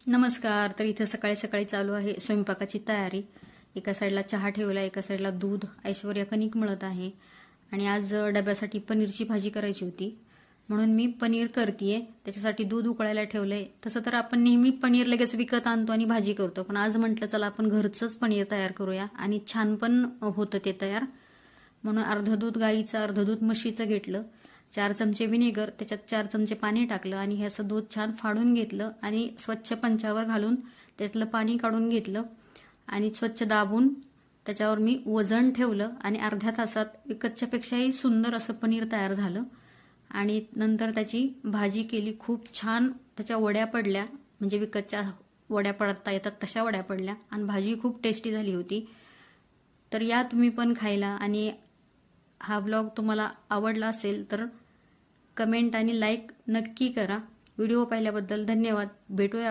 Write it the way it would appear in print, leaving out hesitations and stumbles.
नमस्कार. तर इथं सकाळी सकाळी चालू आहे स्वयंपाकाची तयारी. एका साईडला चहा ठेवला, एका साईडला दूध. ऐश्वर्या कणिक मळत आहे आणि आज डब्यासाठी पनीरची भाजी करायची होती, म्हणून मी पनीर करतेय. त्याच्यासाठी दूध उकळायला ठेवलंय. तसं तर आपण नेहमी पनीर लगेच विकत आणतो आणि भाजी करतो, पण आज म्हटलं चला आपण घरचंच पनीर तयार करूया आणि छान पण होतं ते तयार. म्हणून अर्ध दूध गाईचं, अर्ध दूध म्हशीचं घेतलं. 4 चमचे विनेगर, त्याच्यात 4 चमचे पाणी टाकलं आणि हे असं दूध छान फाडून घेतलं आणि स्वच्छ पंचावर घालून त्यातलं पाणी काढून घेतलं आणि स्वच्छ दाबून त्याच्यावर मी वजन ठेवलं आणि अर्ध्या तासात विकतच्यापेक्षाही सुंदर असं पनीर तयार झालं. आणि नंतर त्याची भाजी केली. खूप छान त्याच्या वड्या पडल्या, म्हणजे विकतच्या वड्या पडता येतात तशा वड्या पडल्या आणि भाजी खूप टेस्टी झाली होती. तर या तुम्ही पण खायला. आणि हा ब्लॉग तुम्हाला आवडला असेल तर कमेंट आणि लाईक नक्की करा. व्हिडिओ पाहिल्याबद्दल धन्यवाद. भेटूया